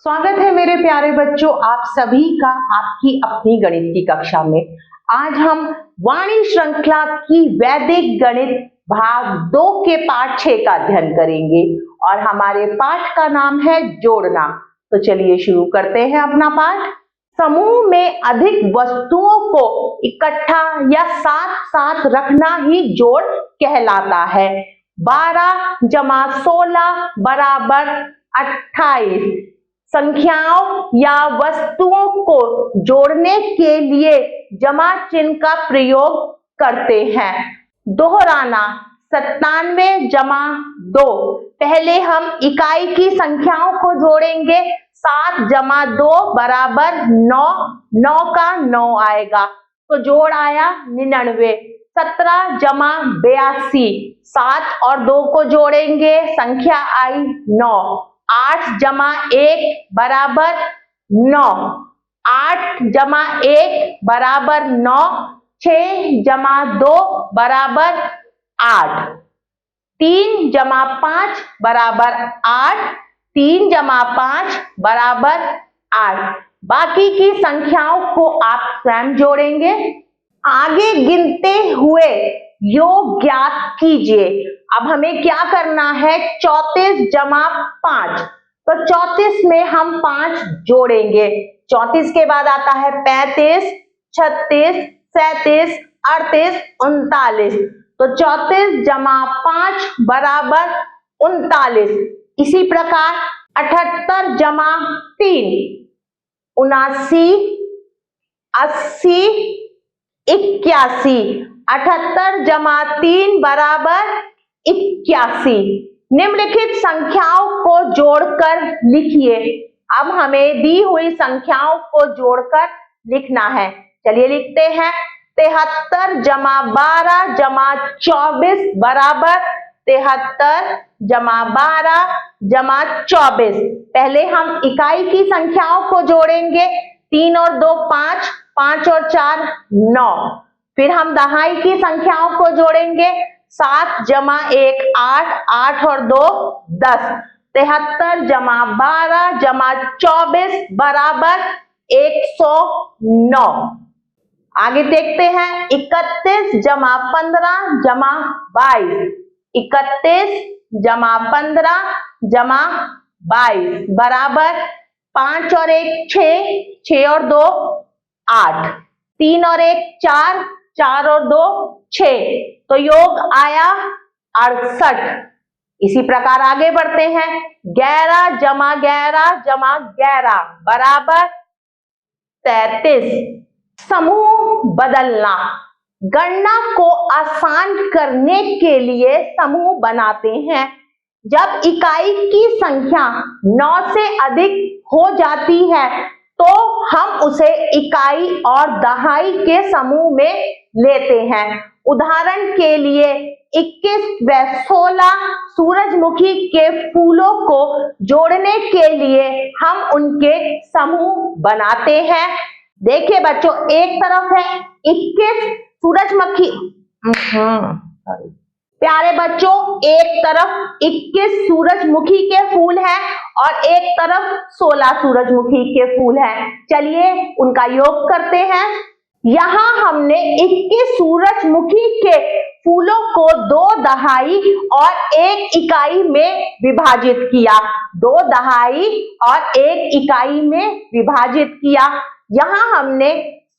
स्वागत है मेरे प्यारे बच्चों, आप सभी का आपकी अपनी गणित की कक्षा में। आज हम वाणी श्रृंखला की वैदिक गणित भाग 2 के पाठ 6 का अध्ययन करेंगे और हमारे पाठ का नाम है जोड़ना। तो चलिए शुरू करते हैं अपना पाठ। समूह में अधिक वस्तुओं को इकट्ठा या साथ साथ रखना ही जोड़ कहलाता है। 12 जमा 16 बराबर 28। संख्याओं या वस्तुओं को जोड़ने के लिए जमा चिन्ह का प्रयोग करते हैं। दोहराना 97 जमा 2। पहले हम इकाई की संख्याओं को जोड़ेंगे। 7 जमा 2 बराबर 9, 9 का 9 आएगा तो जोड़ आया 99। 17 जमा 82, 7 और 2 को जोड़ेंगे, संख्या आई 9। 8 जमा 1 बराबर 9, 8 जमा 1 बराबर 9। 6 जमा 2 बराबर 8। 3 जमा 5 बराबर 8, 3 जमा 5 बराबर 8। बाकी की संख्याओं को आप स्वयं जोड़ेंगे। आगे गिनते हुए योग ज्ञात कीजिए। अब हमें क्या करना है, 34 जमा 5। तो 34 में हम 5 जोड़ेंगे। 34 के बाद आता है 35, 36, 37, 38, 39। तो 34 जमा 5 बराबर 39। इसी प्रकार 78 जमा 3, 79, 80, 81। 78 जमा 3 बराबर 81। निम्नलिखित संख्याओं को जोड़कर लिखिए। अब हमें दी हुई संख्याओं को जोड़कर लिखना है। चलिए लिखते हैं। 73 जमा 12 जमा 24 बराबर 73 जमा 12 जमा 24। पहले हम इकाई की संख्याओं को जोड़ेंगे। 3 और 2 5, 5 और 4 9। फिर हम दहाई की संख्याओं को जोड़ेंगे। 7 जमा 1 8, 8 और 2 10। 73 जमा 12 जमा 24 बराबर 109। आगे देखते हैं। 31 जमा 15 जमा 22। 31 जमा 15 जमा 22 बराबर 5 और 1 6, 6 और 2 8। 3 और 1 4, 4 और 2 6। तो योग आया 68। इसी प्रकार आगे बढ़ते हैं। 11 जमा 11 जमा 11 बराबर 33। समूह बदलना। गणना को आसान करने के लिए समूह बनाते हैं। जब इकाई की संख्या 9 से अधिक हो जाती है तो हम उसे इकाई और दहाई के समूह में लेते हैं। उदाहरण के लिए 21 व 16 सूरजमुखी के फूलों को जोड़ने के लिए हम उनके समूह बनाते हैं। देखिए बच्चों, एक तरफ है 21 सूरजमुखी, प्यारे बच्चों, एक तरफ 21 सूरजमुखी के फूल हैं और एक तरफ 16 सूरजमुखी के फूल हैं। चलिए उनका योग करते हैं। यहाँ हमने 21 सूरजमुखी के फूलों को 2 दहाई और 1 इकाई में विभाजित किया। 2 दहाई और 1 इकाई में विभाजित किया। यहाँ हमने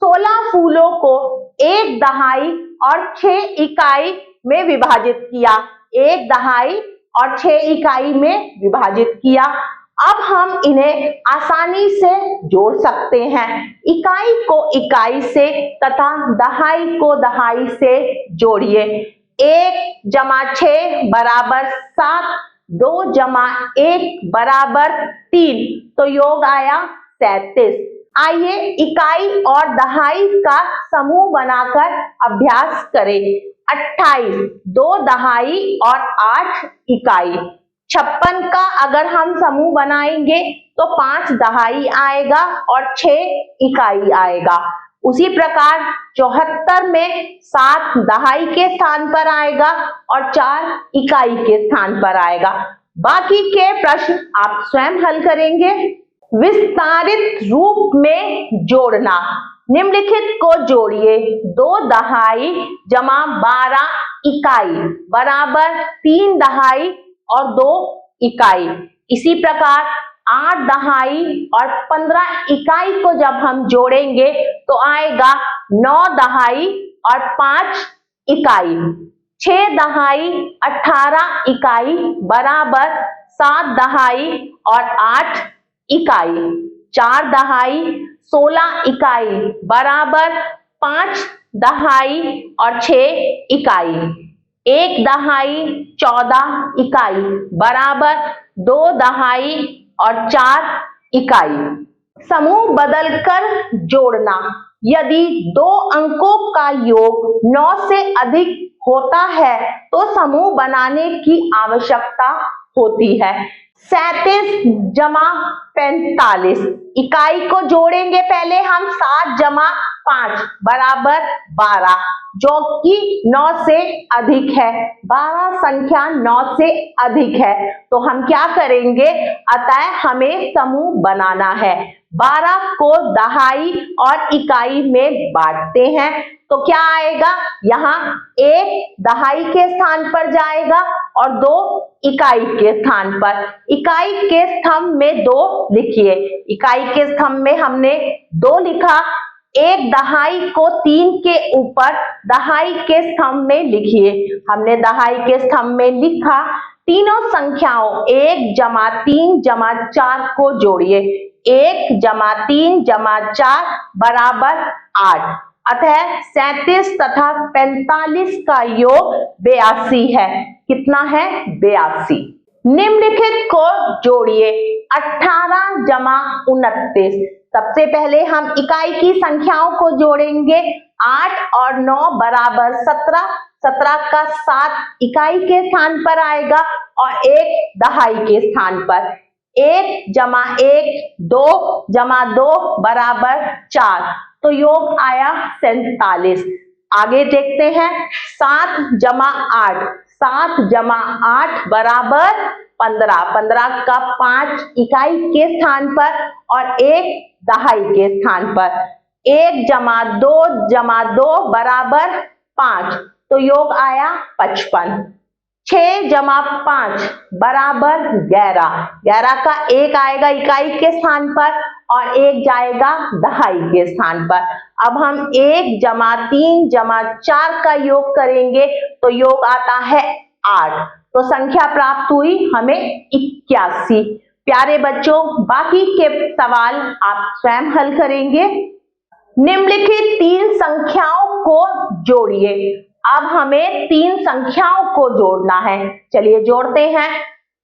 16 फूलों को 1 दहाई और 6 इकाई में विभाजित किया। 1 दहाई और 6 इकाई में विभाजित किया। अब हम इन्हें आसानी से जोड़ सकते हैं। इकाई को इकाई से तथा दहाई को दहाई से जोड़िए। 1 जमा 6 बराबर 7, 2 जमा 1 बराबर 3। तो योग आया 37। आइए इकाई और दहाई का समूह बनाकर अभ्यास करें। 28, 2 दहाई और 8 इकाई। 56 का अगर हम समूह बनाएंगे तो 5 दहाई आएगा और 6 इकाई आएगा। उसी प्रकार 74 में 7 दहाई के स्थान पर आएगा और 4 इकाई के स्थान पर आएगा। बाकी के प्रश्न आप स्वयं हल करेंगे। विस्तारित रूप में जोड़ना। निम्नलिखित को जोड़िए। 2 दहाई जमा 12 इकाई बराबर 3 दहाई और 2 इकाई। इसी प्रकार 8 दहाई और 15 इकाई को जब हम जोड़ेंगे तो आएगा 9 दहाई और 5 इकाई। 6 दहाई 18 इकाई बराबर 7 दहाई और 8 इकाई। 4 दहाई 16 इकाई बराबर 5 दहाई और 6 इकाई। 1 दहाई 14 इकाई बराबर 2 दहाई और 4 इकाई। समूह बदलकर जोड़ना। यदि 2 अंकों का योग 9 से अधिक होता है तो समूह बनाने की आवश्यकता होती है। 37 जमा 45 इकाई को जोड़ेंगे। पहले हम 7 जमा 5 बराबर 12 जो कि 9 से अधिक है। 12 संख्या 9 से अधिक है तो हम क्या करेंगे, अतः हमें समूह बनाना है। 12 को दहाई और इकाई में बांटते हैं तो क्या आएगा, यहाँ 1 दहाई के स्थान पर जाएगा और 2 इकाई के स्थान पर। इकाई के स्तंभ में 2 लिखिए। इकाई के स्तंभ में हमने 2 लिखा। 1 दहाई को 3 के ऊपर दहाई के स्तंभ में लिखिए। हमने दहाई के स्तंभ में लिखा। तीनों संख्याओं 1 जमा 3 जमा 4 को जोड़िए। 1 जमा 3 जमा 4 बराबर 8। अतः 37 तथा 45 का योग 82 है। कितना है, 82। निम्नलिखित को जोड़िए। 18 जमा 29। सबसे पहले हम इकाई की संख्याओं को जोड़ेंगे। 8 और 9 बराबर 17। 17 का 7 इकाई के स्थान पर आएगा और 1 दहाई के स्थान पर। 1 जमा 1 2 जमा 2 बराबर 4 तो योग आया 47। आगे देखते हैं। 7 जमा 8। 7 जमा 8 बराबर 15। 15 का 5 इकाई के स्थान पर और 1 दहाई के स्थान पर। 1 जमा 2 बराबर 5 तो योग आया 55। 6 जमा 5 बराबर 11। 11 का 1 आएगा इकाई के स्थान पर और 1 जाएगा दहाई के स्थान पर। अब हम 1 जमा 3 जमा 4 का योग करेंगे तो योग आता है 8। तो संख्या प्राप्त हुई हमें 81। प्यारे बच्चों, बाकी के सवाल आप स्वयं हल करेंगे। निम्नलिखित 3 संख्याओं को जोड़िए। अब हमें 3 संख्याओं को जोड़ना है। चलिए जोड़ते हैं।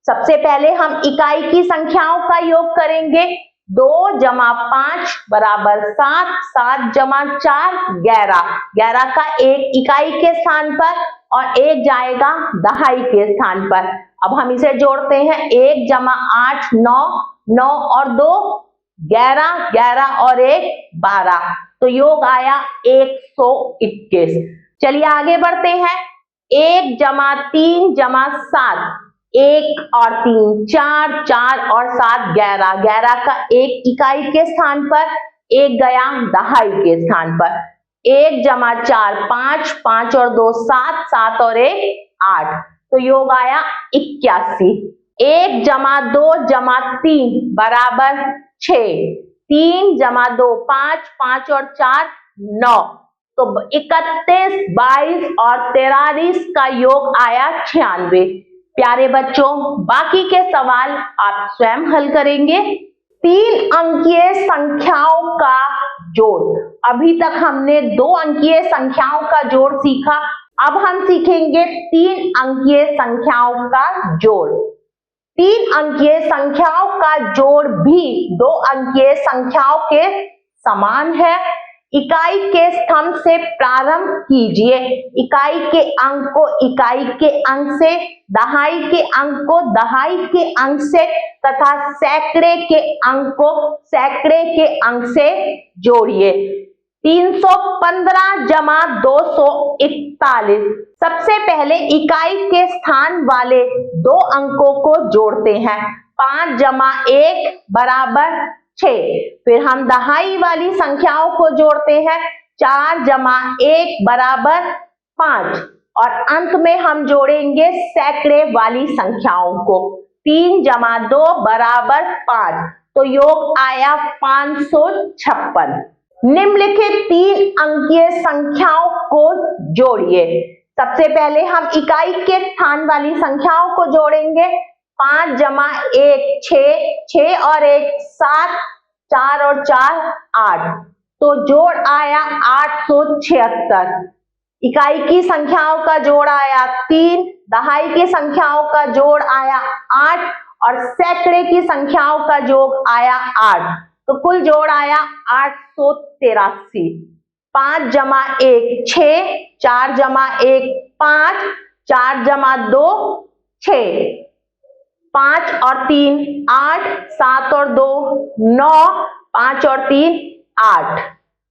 सबसे पहले हम इकाई की संख्याओं का योग करेंगे। 2 जमा 5 बराबर 7। 7 जमा 4 11। 11 का 1 इकाई के स्थान पर और 1 जाएगा दहाई के स्थान पर। अब हम इसे जोड़ते हैं। 1 जमा 8 9। 9 और 2 11। 11 और 1 12 तो योग आया 121। चलिए आगे बढ़ते हैं। 1 जमा 3 जमा 7। 1 और 3 4। 4 और 7 11। 11 का 1 इकाई के स्थान पर, 1 गया दहाई के स्थान पर। 1 जमा 4 5। 5 और 2 7। 7 और 1 8 तो योग आया 81। 1 जमा 2 जमा 3 बराबर 6। 3 जमा 2 5। 5 और 4 9 तो 31, 22 और 43 का योग आया 96। प्यारे बच्चों, बाकी के सवाल आप स्वयं हल करेंगे। 3 अंकीय संख्याओं का जोड़। अभी तक हमने 2 अंकीय संख्याओं का जोड़ सीखा। अब हम सीखेंगे 3 अंकीय संख्याओं का जोड़। 3 अंकीय संख्याओं का जोड़ भी 2 अंकीय संख्याओं के समान है। इकाई के स्तंभ से प्रारंभ कीजिए। इकाई के अंक को इकाई के अंक से, दहाई के अंक को दहाई के अंक से तथा सैकड़े के अंक को सैकड़े के अंक से जोड़िए। 315 जमा 241। सबसे पहले इकाई के स्थान वाले दो अंकों को जोड़ते हैं। 5 जमा 1 बराबर 6। फिर हम दहाई वाली संख्याओं को जोड़ते हैं। 4 जमा 1 बराबर 5 और अंत में हम जोड़ेंगे सैकड़े वाली संख्याओं को। 3 जमा 2 बराबर 5, तो योग आया 556। निम्नलिखित 3 अंकीय संख्याओं को जोड़िए। सबसे पहले हम इकाई के स्थान वाली संख्याओं को जोड़ेंगे। 5 जमा 1 6, 6 और 1 7, 4 और 4 8, तो जोड़ आया 876। इकाई की संख्याओं का जोड़ आया 3, दहाई की संख्याओं का जोड़ आया 8 और सैकड़े की संख्याओं का जोड़ आया 8, तो कुल जोड़ आया 883। 5 जमा 1 6, 4 जमा 1 5, 4 जमा 2 6, 5 और 3 8, 7 और 2 9, 5 और 3 8।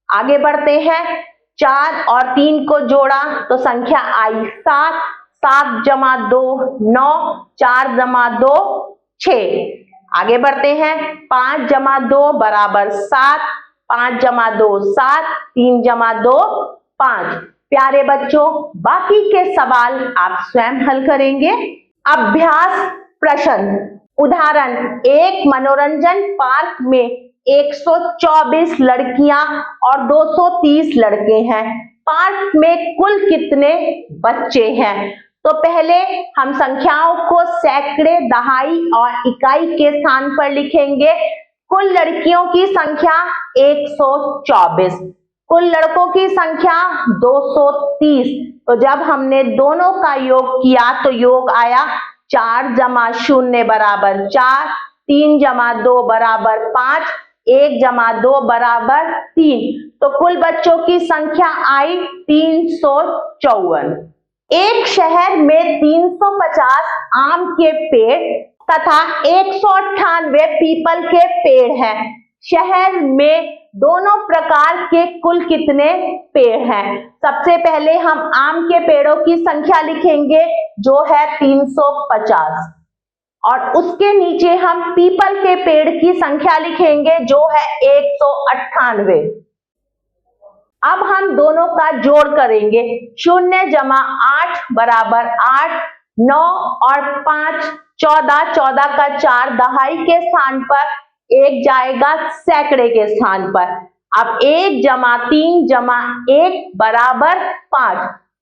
आगे बढ़ते हैं। 4 और 3 को जोड़ा तो संख्या आई 7, 7 जमा 2 9, 4 जमा 2 6। आगे बढ़ते हैं। 5 जमा 2 बराबर 7, 5 जमा 2 7, 3 जमा 2 5। प्यारे बच्चों, बाकी के सवाल आप स्वयं हल करेंगे। अभ्यास प्रश्न। उदाहरण, एक मनोरंजन पार्क में 124 लड़कियां और 230 लड़के हैं। पार्क में कुल कितने बच्चे हैं? तो पहले हम संख्याओं को सैकड़े, दहाई और इकाई के स्थान पर लिखेंगे। कुल लड़कियों की संख्या 124, कुल लड़कों की संख्या 230। तो जब हमने दोनों का योग किया तो योग आया 4 जमा 0 बराबर 4, 3 जमा 2 बराबर 5, 1 जमा 2 बराबर 3, तो कुल बच्चों की संख्या आई 354। एक शहर में 350 आम के पेड़ तथा 198 पीपल के पेड़ हैं। शहर में दोनों प्रकार के कुल कितने पेड़ हैं? सबसे पहले हम आम के पेड़ों की संख्या लिखेंगे जो है 350 और उसके नीचे हम पीपल के पेड़ की संख्या लिखेंगे जो है 198। अब हम दोनों का जोड़ करेंगे। 0 जमा 8 बराबर 8, 9 और 5 14, 14 का 4 दहाई के स्थान पर, 1 जाएगा सैकड़े के स्थान पर। अब 1 जमा 3 जमा 1 बराबर 5,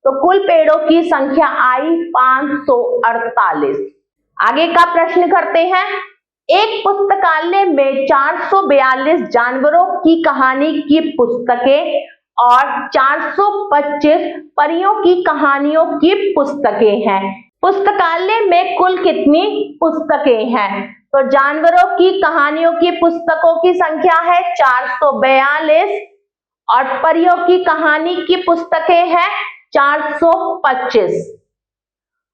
तो कुल पेड़ों की संख्या आई 548। आगे का प्रश्न करते हैं। एक पुस्तकालय में 442 जानवरों की कहानी की पुस्तकें और 425 परियों की कहानियों की पुस्तकें हैं। पुस्तकालय में कुल कितनी पुस्तकें हैं? तो जानवरों की कहानियों की पुस्तकों की संख्या है 442 और परियों की कहानी की पुस्तकें हैं 425।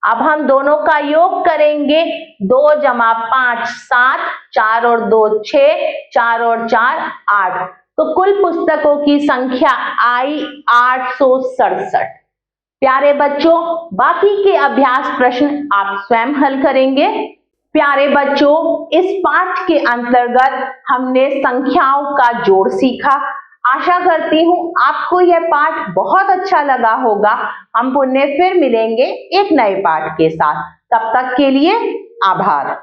अब हम दोनों का योग करेंगे। 2 जमा 5 7, 4 और 2 6, 4 और 4 8, तो कुल पुस्तकों की संख्या आई 867। प्यारे बच्चों, बाकी के अभ्यास प्रश्न आप स्वयं हल करेंगे। प्यारे बच्चों, इस पाठ के अंतर्गत हमने संख्याओं का जोड़ सीखा। आशा करती हूँ आपको यह पाठ बहुत अच्छा लगा होगा। हम पुनः फिर मिलेंगे एक नए पाठ के साथ। तब तक के लिए आभार।